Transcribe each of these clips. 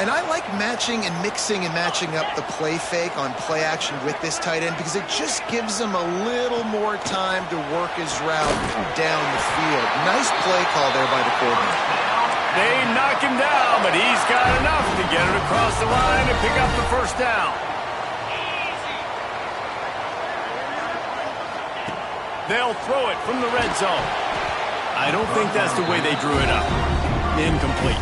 And I like matching and mixing and matching up the play fake on play action with this tight end because it just gives him a little more time to work his route down the field. Nice play call there by the coordinator. They knock him down, but he's got enough to get it across the line and pick up the first down. They'll throw it from the red zone. I don't think that's the way they drew it up. Incomplete.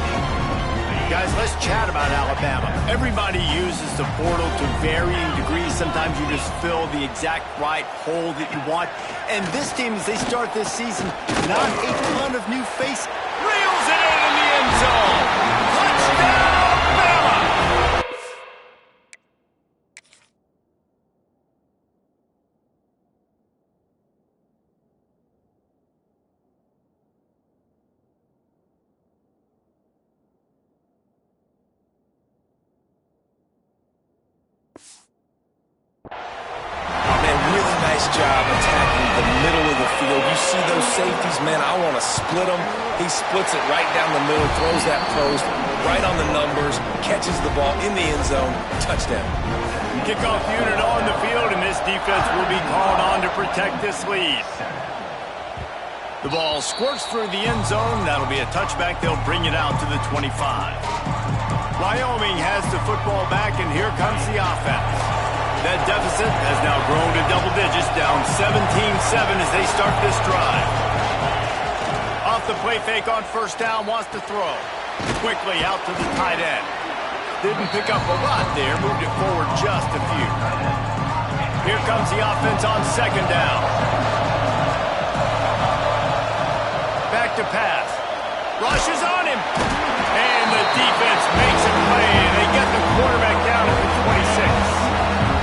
Guys, let's chat about Alabama. Everybody uses the portal to varying degrees. Sometimes you just fill the exact right hole that you want. And this team, as they start this season, not a ton of new faces. Reels it in the end zone. Touchdown, Bama! Job attacking the middle of the field. You see those safeties, man, I want to split them. He splits it right down the middle, throws that post right on the numbers, catches the ball in the end zone, touchdown. Kickoff unit on the field, and this defense will be called on to protect this lead. The ball squirts through the end zone. That'll be a touchback. They'll bring it out to the 25. Wyoming has the football back, and here comes the offense. That deficit has now grown to double digits, down 17-7 as they start this drive. Off the play fake on first down, wants to throw. Quickly out to the tight end. Didn't pick up a lot there, moved it forward just a few. Here comes the offense on second down. Back to pass. Rushes on him. And the defense makes a play, and they get the quarterback down at the 26.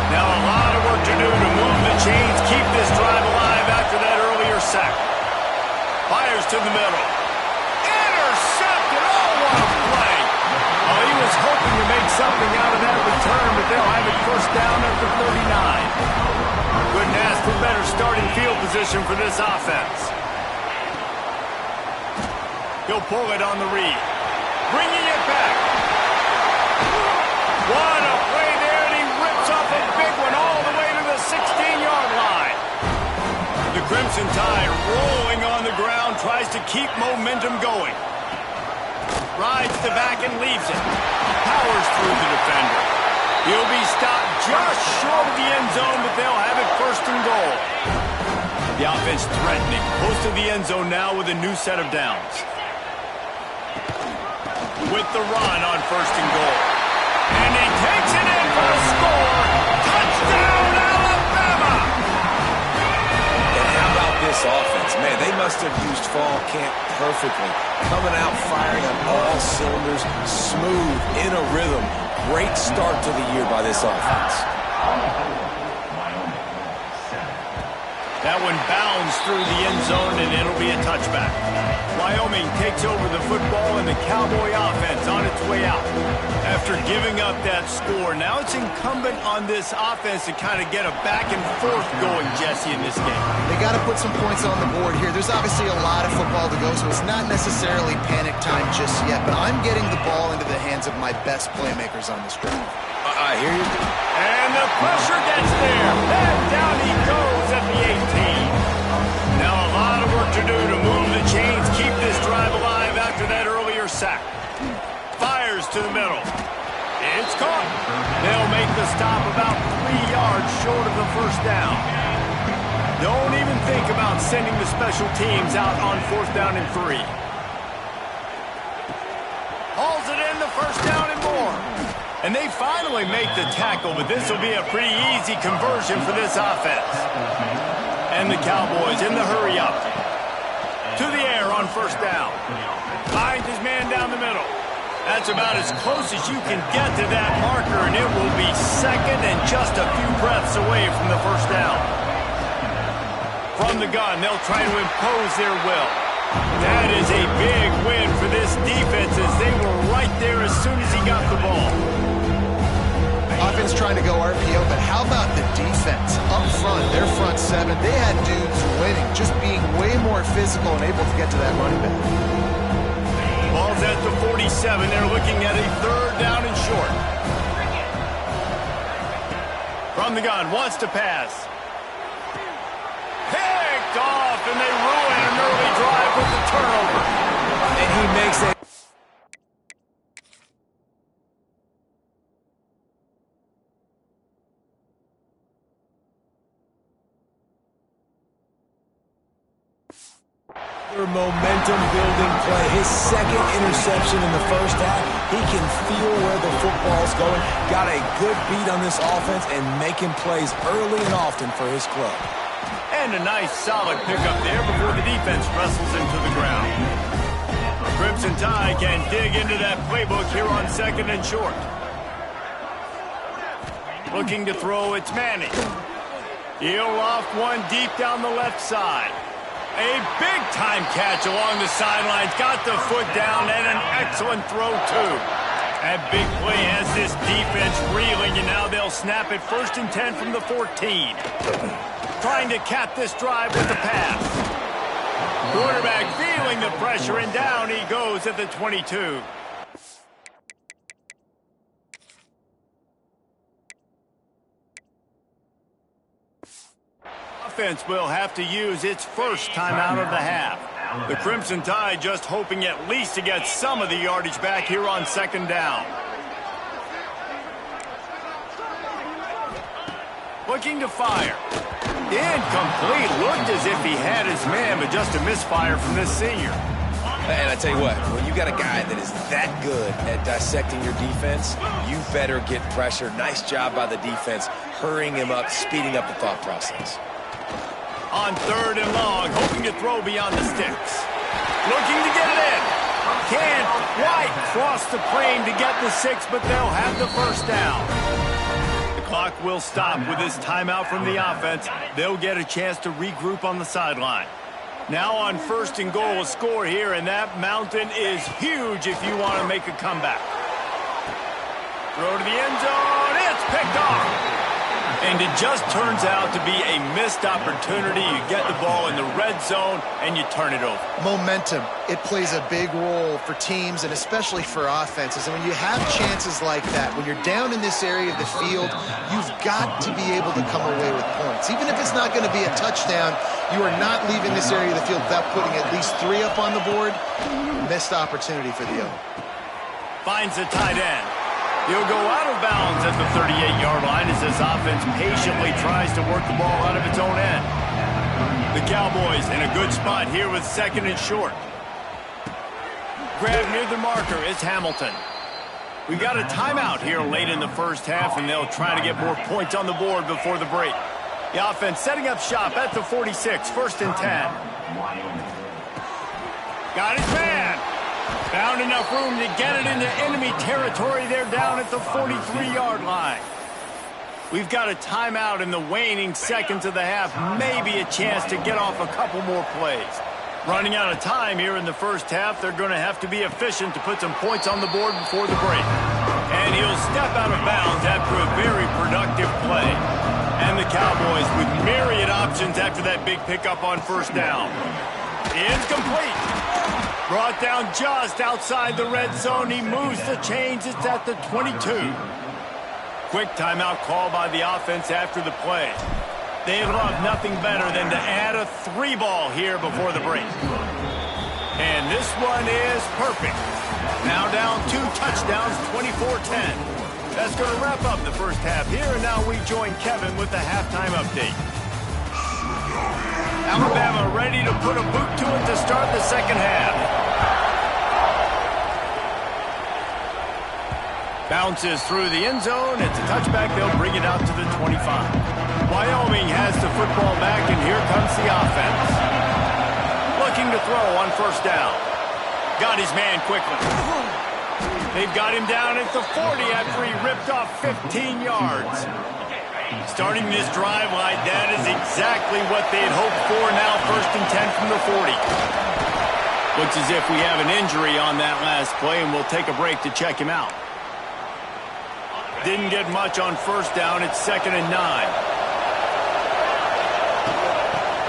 Now a lot of work to do to move the chains, keep this drive alive after that earlier sack. Fires to the middle. Intercepted! Oh, what a play! Oh, he was hoping to make something out of that return, but they'll have it first down at the 39. Couldn't ask for better starting field position for this offense. He'll pull it on the read. Bringing it back. What a play there, and he rips off a big one all the way to the 16-yard line. The Crimson Tide rolling on the ground, tries to keep momentum going. Rides the back and leaves it. Powers through the defender. He'll be stopped just short of the end zone, but they'll have it first and goal. The offense threatening, close to the end zone now with a new set of downs. With the run on first and goal. And he takes it in for a score. Touchdown, Alabama! And how about this offense? Man, they must have used fall camp perfectly. Coming out firing on all cylinders, smooth, in a rhythm. Great start to the year by this offense. That one bounds through the end zone, and it'll be a touchback. Wyoming takes over the football, and the Cowboy offense on its way out. After giving up that score, now it's incumbent on this offense to kind of get a back and forth going, Jesse, in this game. They got to put some points on the board here. There's obviously a lot of football to go, so it's not necessarily panic time just yet, but I'm getting the ball into the hands of my best playmakers on this drive. I hear you. And the pressure gets there. And down he goes at the 18. Now a lot of work to do to move the chains, keep this drive alive after that earlier sack. Fires to the middle. It's caught. They'll make the stop about 3 yards short of the first down. Don't even think about sending the special teams out on fourth down and 3. Hauls it in, the first down and more. And they finally make the tackle, but this will be a pretty easy conversion for this offense. And the Cowboys in the hurry up. To the air on first down. Finds his man down the middle. That's about as close as you can get to that marker, and it will be second and just a few breaths away from the first down. From the gun, they'll try to impose their will. That is a big win for this defense as they were right there as soon as he got the ball. Offense trying to go RPO, but how about the defense? Up front, their front seven, they had dudes winning, just being way more physical and able to get to that running back. Ball's at the 47. They're looking at a third down and From the gun, wants to pass. Picked off, and they ruin an early drive with the turnover. And he makes it. Momentum-building play. His second interception in the first half. He can feel where the football's going. Got a good beat on this offense and making plays early and often for his club. And a nice, solid pickup there before the defense wrestles into the ground. Crimson Tide can dig into that playbook here on 2nd and short. Looking to throw, it's Manning. He'll loft one deep down the left side. A big-time catch along the sidelines. Got the foot down and an excellent throw, too. That big play has this defense reeling, and now they'll snap it 1st and 10 from the 14. Trying to cap this drive with the pass. Quarterback feeling the pressure, and down he goes at the 22. Offense will have to use its first timeout of the half. The Crimson Tide just hoping at least to get some of the yardage back here on 2nd down. Looking to fire. Incomplete. Looked as if he had his man, but just a misfire from this senior. And I tell you what, when you got a guy that is that good at dissecting your defense, you better get pressure. Nice job by the defense, hurrying him up, speeding up the thought process. On 3rd and long, hoping to throw beyond the sticks. Looking to get it in. Can't quite cross the plane to get the 6, but they'll have the first down. The clock will stop with this timeout from the offense. They'll get a chance to regroup on the sideline. Now on 1st and goal, a score here, and that mountain is huge if you want to make a comeback. Throw to the end zone. It's picked off. And it just turns out to be a missed opportunity. You get the ball in the red zone, and you turn it over. Momentum. It plays a big role for teams and especially for offenses. And when you have chances like that, when you're down in this area of the field, you've got to be able to come away with points. Even if it's not going to be a touchdown, you are not leaving this area of the field without putting at least 3 up on the board. Missed opportunity for the other. Finds the tight end. He'll go out of bounds at the 38-yard line as this offense patiently tries to work the ball out of its own end. The Cowboys in a good spot here with 2nd and short. Grab near the marker is Hamilton. We've got a timeout here late in the first half, and they'll try to get more points on the board before the break. The offense setting up shop at the 46, 1st and 10. Got his man. Found enough room to get it into enemy territory. They're down at the 43-yard line. We've got a timeout in the waning seconds of the half. Maybe a chance to get off a couple more plays. Running out of time here in the first half. They're going to have to be efficient to put some points on the board before the break. And he'll step out of bounds after a very productive play. And the Cowboys with myriad options after that big pickup on 1st down. Incomplete. Brought down just outside the red zone. He moves the chains. It's at the 22. Quick timeout call by the offense after the play. They love nothing better than to add a 3-ball here before the break. And this one is perfect. Now down 2 touchdowns, 24-10. That's going to wrap up the first half here, and now we join Kevin with the halftime update. Alabama ready to put a boot to it to start the second half. Bounces through the end zone. It's a touchback. They'll bring it out to the 25. Wyoming has the football back, and here comes the offense. Looking to throw on 1st down. Got his man quickly. They've got him down at the 40 after he ripped off 15 yards. Starting this drive like that is exactly what they had hoped for. Now 1st and 10 from the 40. Looks as if we have an injury on that last play, and we'll take a break to check him out. Didn't get much on 1st down. It's 2nd and 9.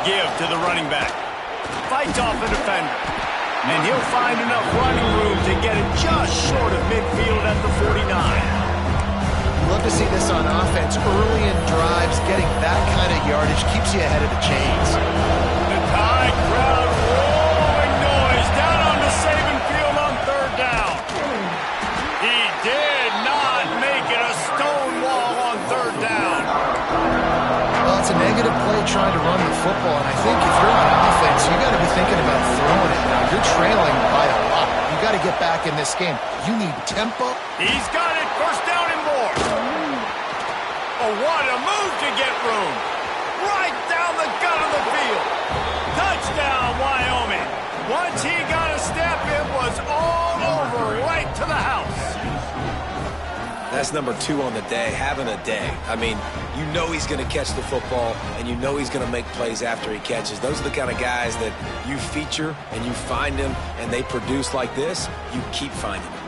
Give to the running back. Fights off the defender. And he'll find enough running room to get it just short of midfield at the 49. Look to see this on offense. Early in drives, getting that kind of yardage keeps you ahead of the chains. The Tide crowd rolling noise down on the Saban field on third down. He did not make it a stone wall on third down. Well, it's a negative play trying to run the football, and I think if you're on offense, you got to be thinking about throwing it now. You're trailing by a lot. You got to get back in this game. You need tempo. He's got it. First down and more. Oh, what a move to get room. Right down the gut of the field. Touchdown, Wyoming. Once he got a step, it was all over, right to the house. That's number 2 on the day, having a day. I mean, you know he's going to catch the football, and you know he's going to make plays after he catches. Those are the kind of guys that you feature and you find them, and they produce like this, you keep finding them.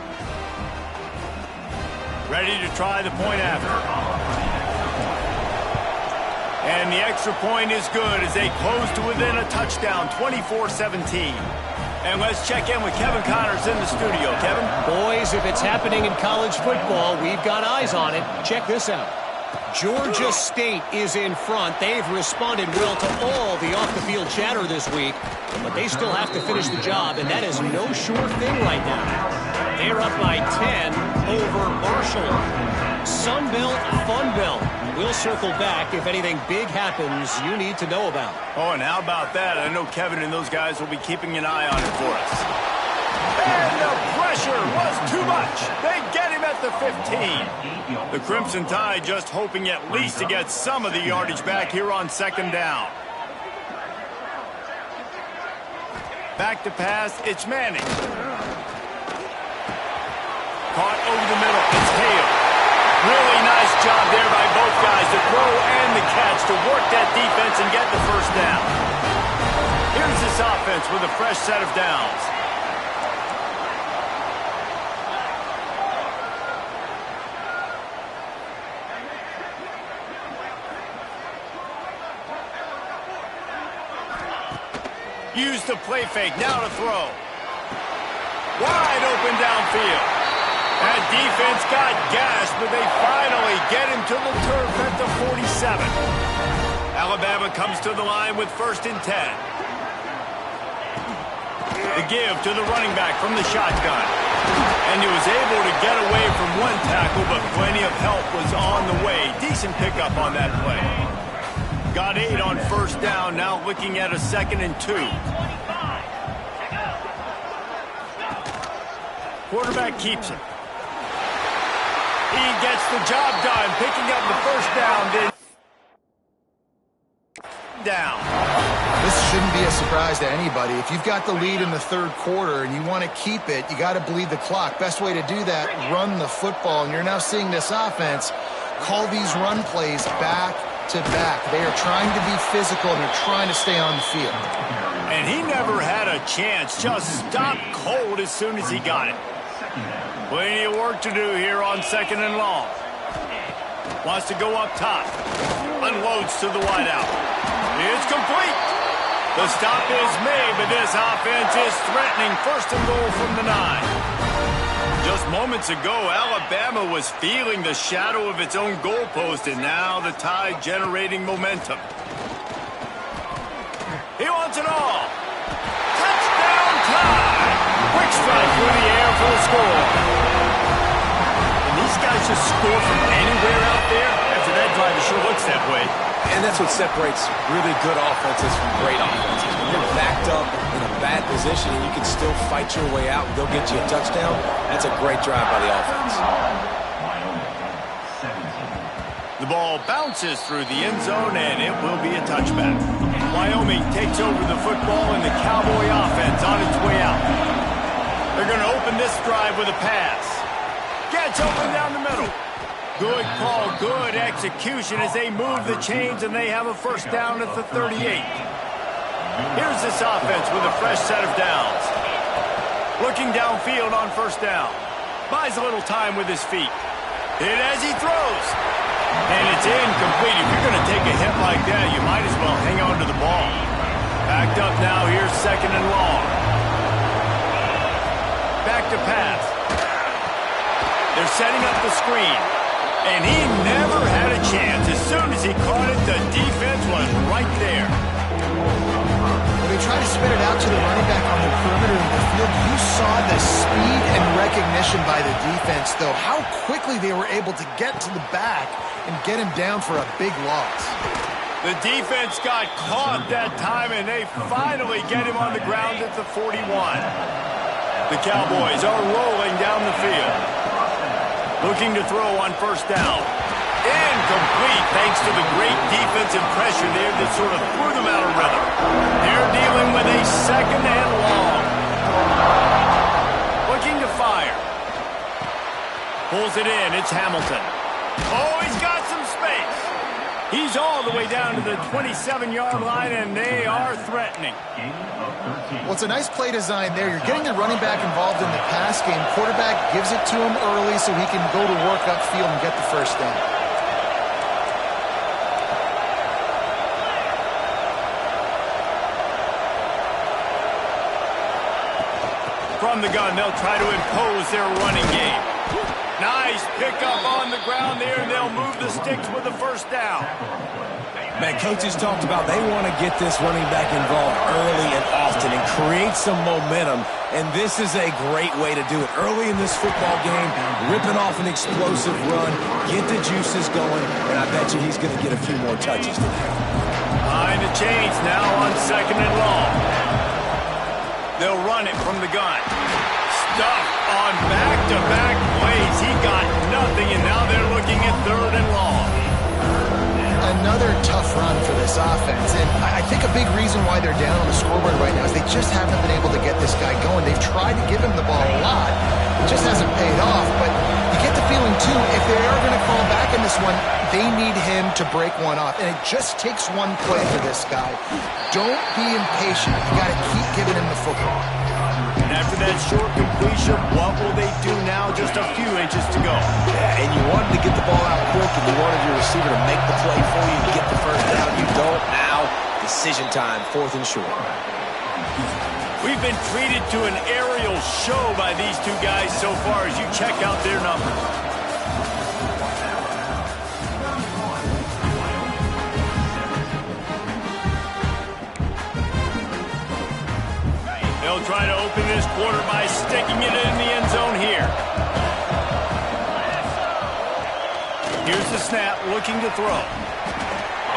Ready to try the point after. And the extra point is good as they close to within a touchdown, 24-17. And let's check in with Kevin Connors in the studio. Kevin? Boys, if it's happening in college football, we've got eyes on it. Check this out. Georgia State is in front. They've responded well to all the off-the-field chatter this week, but they still have to finish the job, and that is no sure thing right now. They're up by 10 over Marshall. Sunbelt, Funbelt. We'll circle back if anything big happens you need to know about. Oh, and how about that? I know Kevin and those guys will be keeping an eye on it for us. And the pressure was too much. They get him at the 15. The Crimson Tide just hoping at least to get some of the yardage back here on second down. Back to pass, it's Manning. Caught over the middle, it's Hale. Really nice job there by both guys, the throw and the catch, to work that defense and get the first down. Here's this offense with a fresh set of downs. Use the play fake, now to throw. Wide open downfield. That defense got gashed, but they finally get him to the turf at the 47. Alabama comes to the line with 1st and 10. The give to the running back from the shotgun. And he was able to get away from one tackle, but plenty of help was on the way. Decent pickup on that play. Got 8 on 1st down, now looking at a 2nd and 2. Quarterback keeps it. He gets the job done, picking up the first down. Then down. This shouldn't be a surprise to anybody. If you've got the lead in the 3rd quarter and you want to keep it, you got to bleed the clock. Best way to do that, run the football. And you're now seeing this offense call these run plays back to back. They are trying to be physical and they're trying to stay on the field. And he never had a chance. Just stopped cold as soon as he got it. Plenty of work to do here on 2nd and long. Wants to go up top. Unloads to the wideout. It's complete. The stop is made, but this offense is threatening 1st and goal from the 9. Just moments ago, Alabama was feeling the shadow of its own goalpost, and now the Tide generating momentum. He wants it all. Touchdown Tide! Quick strike through the air for the score. And these guys just score from anywhere out there. After that drive, it sure looks that way. And that's what separates really good offenses from great offenses. When you're backed up in a bad position and you can still fight your way out and go get you a touchdown, that's a great drive by the offense. The ball bounces through the end zone, and it will be a touchback. Wyoming takes over the football, and the Cowboy offense on its way out. They're going to open this drive with a pass. Gets open down the middle. Good call, good execution as they move the chains, and they have a first down at the 38. Here's this offense with a fresh set of downs. Looking downfield on first down. Buys a little time with his feet. Hit as he throws. And it's incomplete. If you're going to take a hit like that, you might as well hang on to the ball. Backed up now, here's 2nd and long. Back to pass. They're setting up the screen. And he never had a chance. As soon as he caught it, the defense was right there. When they try to spit it out to the running back on the perimeter of the field, you saw the speed and recognition by the defense, though. How quickly they were able to get to the back and get him down for a big loss. The defense got caught that time, and they finally get him on the ground at the 41. The Cowboys are rolling down the field. Looking to throw on first down. Incomplete thanks to the great defensive pressure there that sort of threw them out of rhythm. They're dealing with a second and long. Looking to fire. Pulls it in. It's Hamilton. Oh, he's got some space. He's all the way down to the 27-yard line, and they are threatening. Well, it's a nice play design there. You're getting the running back involved in the pass game. Quarterback gives it to him early so he can go to work upfield and get the first down. From the gun, they'll try to impose their running game. Nice pickup on the ground there, and they'll move the sticks with the first down. Man, coaches talked about they want to get this running back involved early and often and create some momentum, and this is a great way to do it. Early in this football game, ripping off an explosive run, get the juices going, and I bet you he's going to get a few more touches today. Behind the chains now on second and long. They'll run it from the gun. Stuff on back-to-back plays. He got nothing, and now they're looking at third and long. Another tough run for this offense, and I think a big reason why they're down on the scoreboard right now is they just haven't been able to get this guy going. They've tried to give him the ball a lot. It just hasn't paid off, but you get the feeling, too, if they are going to call back in this one, they need him to break one off, and it just takes one play for this guy. Don't be impatient. You got to keep giving him the football. And after that short completion, what will they do now? Just a few inches to go. Yeah, and you wanted to get the ball out quick, and you wanted your receiver to make the play for you to get the first down. You don't now. Decision time, fourth and short. We've been treated to an aerial show by these two guys so far as you check out their numbers. They'll try to open this quarter by sticking it in the end zone here. Here's the snap, looking to throw.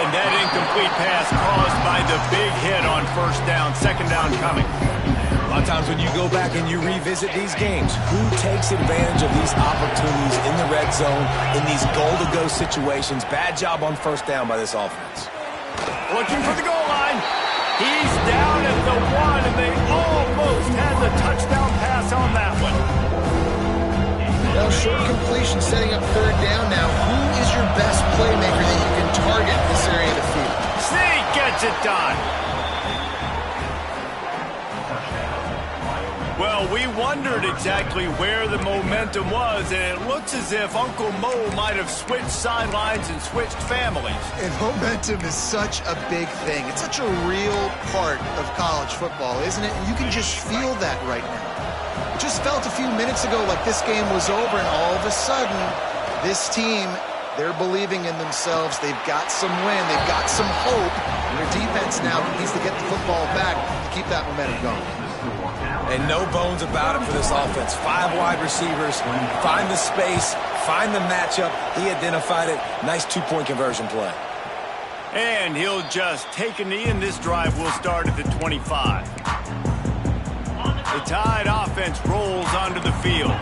And that incomplete pass caused by the big hit on first down, second down coming. A lot of times when you go back and you revisit these games, who takes advantage of these opportunities in the red zone, in these goal-to-go situations? Bad job on first down by this offense. Looking for the goal line. He's down at the one, and they almost had the touchdown pass on that one. Well, short completion setting up third down now. Who is your best playmaker that you can target in this area of the field? Sneak gets it done. Well, we wondered exactly where the momentum was, and it looks as if Uncle Mo might have switched sidelines and switched families. And momentum is such a big thing. It's such a real part of college football, isn't it? And you can just feel that right now. It just felt a few minutes ago like this game was over, and all of a sudden, this team, they're believing in themselves. They've got some wind. They've got some hope. And their defense now needs to get the football back to keep that momentum going. And no bones about it for this offense. 5 wide receivers, find the space, find the matchup. He identified it. Nice two-point conversion play. And he'll just take a knee, and this drive will start at the 25. The Tide offense rolls onto the field.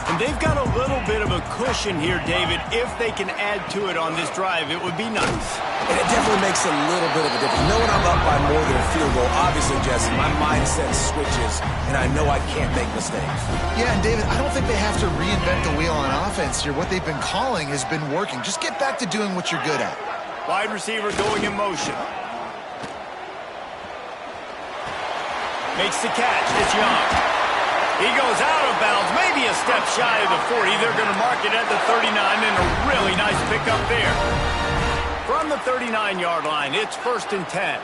And they've got a little bit of a cushion here, David. If they can add to it on this drive, it would be nice. And it definitely makes a little bit of a difference. Knowing I'm up by more than a field goal, obviously, Jesse, my mindset switches, and I know I can't make mistakes. Yeah, and David, I don't think they have to reinvent the wheel on offense here. What they've been calling has been working. Just get back to doing what you're good at. Wide receiver going in motion. Makes the catch. It's Young. He goes out of bounds, maybe a step shy of the 40. They're going to mark it at the 39, and a really nice pickup there. From the 39-yard line, it's 1st and 10.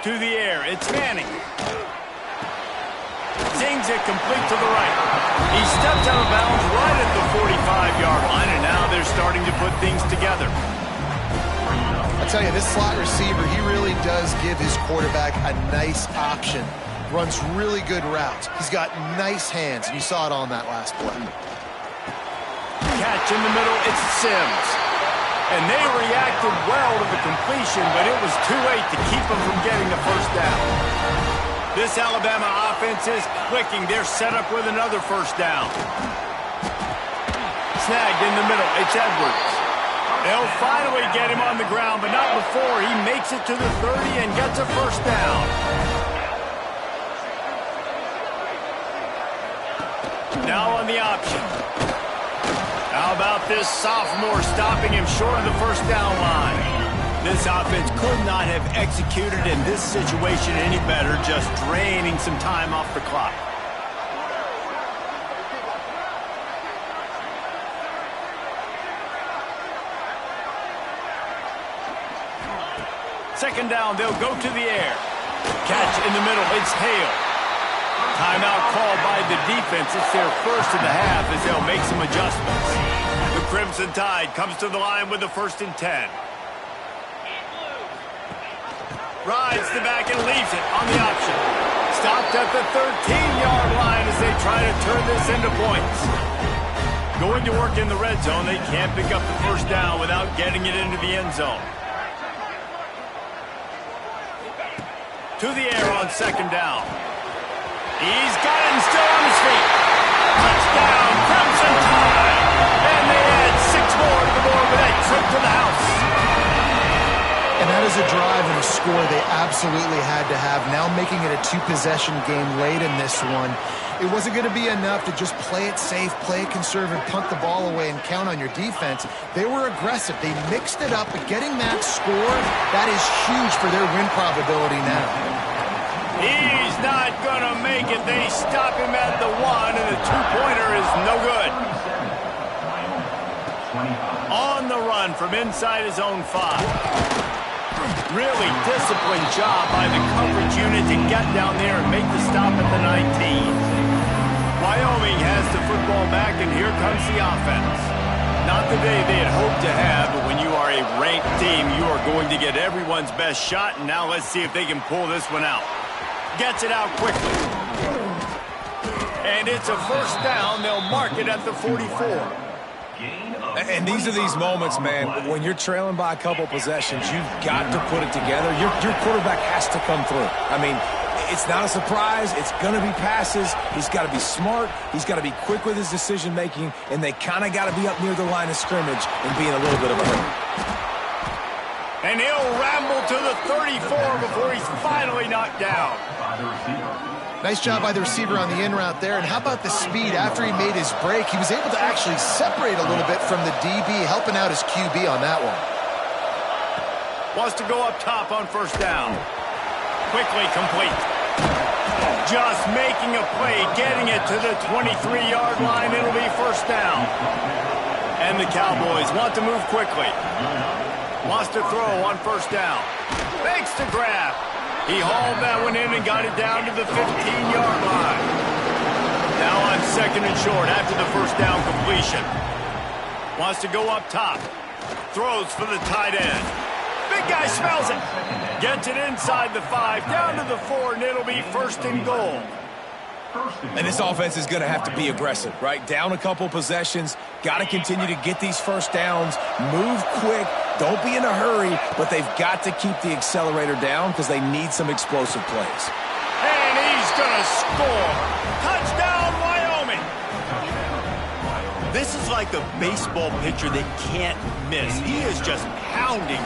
To the air, it's Manning. Zings it complete to the right. He stepped out of bounds right at the 45-yard line, and now they're starting to put things together. I'll tell you, this slot receiver, he really does give his quarterback a nice option. Runs really good routes. He's got nice hands, and you saw it on that last play. Catch in the middle, it's Sims. And they reacted well to the completion, but it was too late to keep them from getting the first down. This Alabama offense is clicking. They're set up with another first down. Snagged in the middle, it's Edwards. They'll finally get him on the ground, but not before he makes it to the 30 and gets a first down. Now on the option. How about this sophomore stopping him short of the first down line? This offense could not have executed in this situation any better, just draining some time off the clock. Second down, they'll go to the air. Catch in the middle, it's Hale. Timeout called by the defense. It's their first of the half as they'll make some adjustments. The Crimson Tide comes to the line with the 1st and 10. Rides the back and leaves it on the option. Stopped at the 13-yard line as they try to turn this into points. Going to work in the red zone, they can't pick up the first down without getting it into the end zone. To the air on second down. He's got it and still on his feet. Touchdown, Crimson Tide. And they add 6 more to the board with that trip to the house. And that is a drive and a score they absolutely had to have. Now making it a 2-possession game late in this one. It wasn't going to be enough to just play it safe, play it conservative, punt the ball away, and count on your defense. They were aggressive. They mixed it up, but getting that score, that is huge for their win probability now. He's not going to make it. They stop him at the 1, and the 2-pointer is no good. On the run from inside his own 5. Really disciplined job by the coverage unit to get down there and make the stop at the 19. Wyoming has the football back, and here comes the offense. Not the day they had hoped to have, but when you are a ranked team, you are going to get everyone's best shot, and now let's see if they can pull this one out. Gets it out quickly. And it's a first down. They'll mark it at the 44. And these are these moments, man, when you're trailing by a couple possessions, you've got to put it together. Your quarterback has to come through. I mean, it's not a surprise. It's going to be passes. He's got to be smart. He's got to be quick with his decision-making, and they kind of got to be up near the line of scrimmage and be in a little bit of a hurry. And he'll ramble to the 34 before he's finally knocked down. Nice job by the receiver on the in route there. And how about the speed? After he made his break, he was able to actually separate a little bit from the DB, helping out his QB on that one. Wants to go up top on first down. Quickly complete. Just making a play, getting it to the 23-yard line. It'll be first down. And the Cowboys want to move quickly. Wants to throw on first down. Fakes the grab. He hauled that one in and got it down to the 15-yard line. Now on second and short after the first down completion. Wants to go up top. Throws for the tight end. Big guy smells it. Gets it inside the 5, down to the 4, and it'll be first and goal. And this offense is going to have to be aggressive, right? Down a couple possessions. Got to continue to get these first downs. Move quick. Don't be in a hurry, but they've got to keep the accelerator down because they need some explosive plays. And he's going to score. Touchdown, Wyoming. This is like a baseball pitcher that can't miss. He is just pounding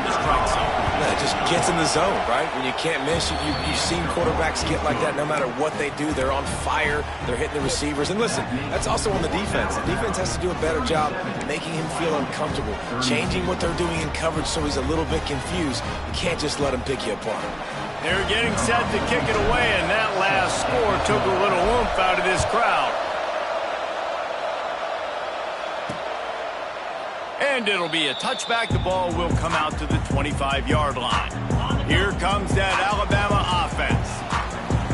the strike zone. Yeah, it just gets in the zone, right? When you can't miss, you've seen quarterbacks get like that no matter what they do. They're on fire. They're hitting the receivers. And listen, that's also on the defense. The defense has to do a better job making him feel uncomfortable, changing what they're doing in coverage so he's a little bit confused. You can't just let him pick you apart. They're getting set to kick it away, and that last score took a little oomph out of this crowd. And it'll be a touchback. The ball will come out to the 25-yard line. Here comes that Alabama offense.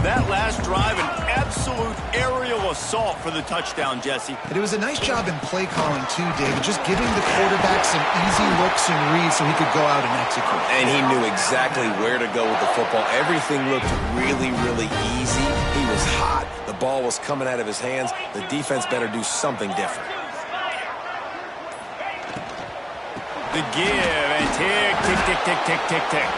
That last drive, an absolute aerial assault for the touchdown, Jesse. And it was a nice job in play calling, too, David. Just giving the quarterback some easy looks and reads so he could go out and execute. And he knew exactly where to go with the football. Everything looked really, really easy. He was hot. The ball was coming out of his hands. The defense better do something different. The give, and tick, tick, tick, tick, tick, tick, tick.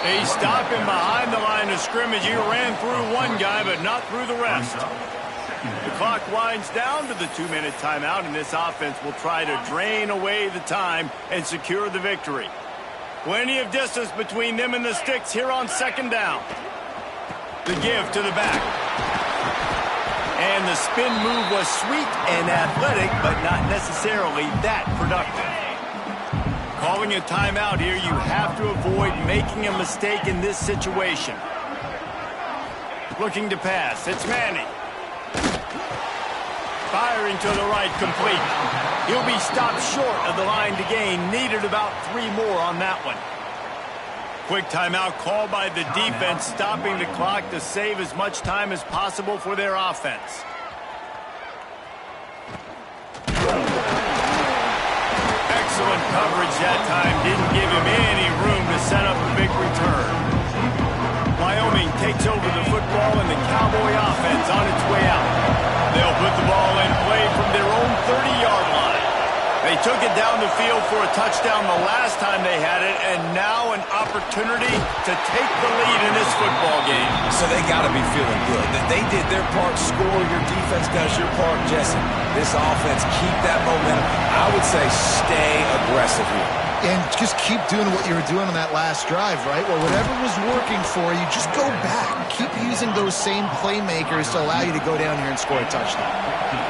They stop him behind the line of scrimmage. He ran through one guy, but not through the rest. The clock winds down to the 2-minute timeout, and this offense will try to drain away the time and secure the victory. Plenty of distance between them and the sticks here on second down. The give to the back. And the spin move was sweet and athletic, but not necessarily that productive. Calling a timeout here, you have to avoid making a mistake in this situation. Looking to pass, it's Manning. Firing to the right, complete. He'll be stopped short of the line to gain. Needed about 3 more on that one. Quick timeout called by the defense, stopping the clock to save as much time as possible for their offense. Excellent coverage that time. Didn't give him any room to set up a big return. Wyoming takes over the football and the Cowboy offense on its way out. They'll put the ball in play from their own 30-yard line. They took it down the field for a touchdown the last time they had it, and now an opportunity to take the lead in this football game. So they got to be feeling good. That they did their part, score, your defense does your part, Jesse. This offense, keep that momentum. I would say stay aggressive here. And just keep doing what you were doing on that last drive, right? Well, whatever was working for you, just go back. Keep using those same playmakers to allow you to go down here and score a touchdown.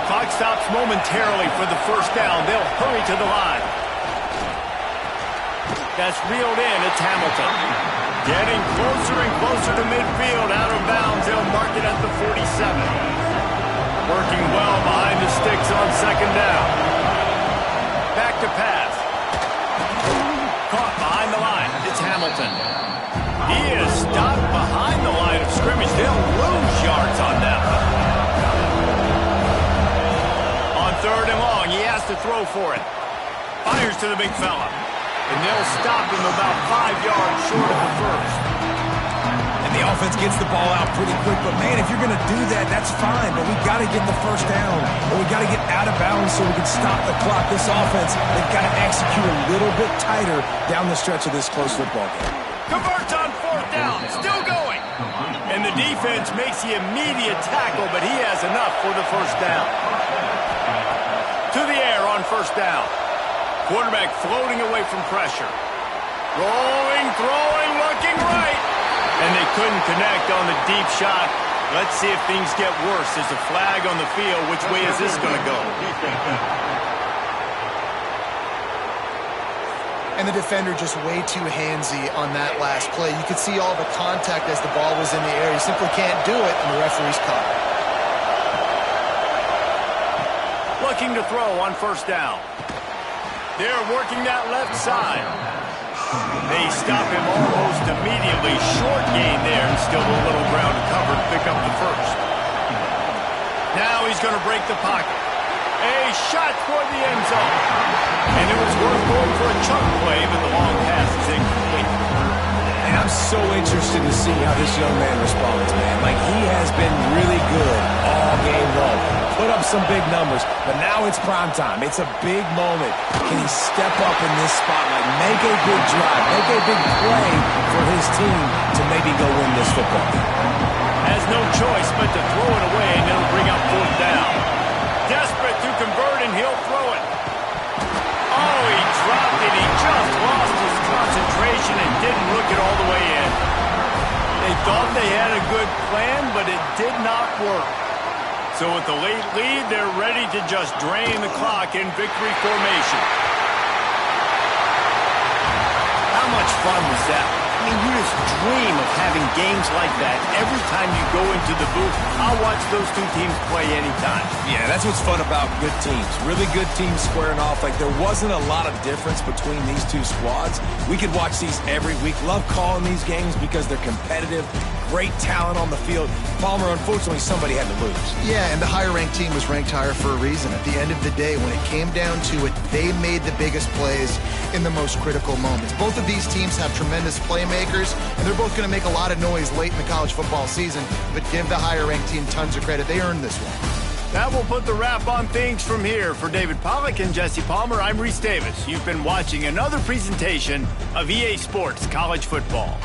Clock stops momentarily for the first down. They'll hurry to the line. That's reeled in. It's Hamilton. Getting closer and closer to midfield. Out of bounds. They'll mark it at the 47. Working well behind the sticks on second down. Back to pass. Caught behind the line. It's Hamilton. He is stopped behind the line of scrimmage. They'll lose yards on that one. On third and long, he has to throw for it. Fires to the big fella. And they'll stop him about 5 yards short of the first. And the offense gets the ball out pretty quick. But, man, if you're going to do that, that's fine. But we've got to get the first down. Or we've got to get out of bounds so we can stop the clock. This offense, they've got to execute a little bit tighter down the stretch of this close football game. Converts on fourth down. Still going. And the defense makes the immediate tackle, but he has enough for the first down. To the air on first down. Quarterback floating away from pressure. Rolling, throwing, looking right. And they couldn't connect on the deep shot. Let's see if things get worse. There's a flag on the field. Which way is this going to go? And the defender just way too handsy on that last play. You could see all the contact as the ball was in the air. He simply can't do it, and the referee's caught it. Looking to throw on first down. They're working that left side. They stop him almost immediately. Short gain there, and still a little ground to cover to pick up the first. Now he's going to break the pocket. A shot toward the end zone. And it was worth going for a chunk play, but the long pass is incomplete. And I'm so interested to see how this young man responds, man. Like, he has been really good all game long. Put up some big numbers, but now it's prime time. It's a big moment. Can he step up in this spotlight, make a big drive, make a big play for his team to maybe go win this football game? Has no choice but to throw it away, and it'll bring up fourth down. Desperate to convert, and he'll throw it. Oh, he dropped it. He just lost his concentration and didn't look it all the way in. They thought they had a good plan, but it did not work. So with the late lead, they're ready to just drain the clock in victory formation. How much fun was that? mean, you just dream of having games like that every time you go into the booth. I'll watch those two teams play anytime. Yeah, that's what's fun about good teams. Really good teams squaring off. Like, there wasn't a lot of difference between these two squads. We could watch these every week. Love calling these games because they're competitive. Great talent on the field. Palmer, unfortunately, somebody had to lose. Yeah, and the higher-ranked team was ranked higher for a reason. At the end of the day, when it came down to it, they made the biggest plays in the most critical moments. Both of these teams have tremendous playmakers, and they're both going to make a lot of noise late in the college football season, but give the higher-ranked team tons of credit. They earned this one. That will put the wrap on things from here. For David Pollack and Jesse Palmer, I'm Reese Davis. You've been watching another presentation of EA Sports College Football.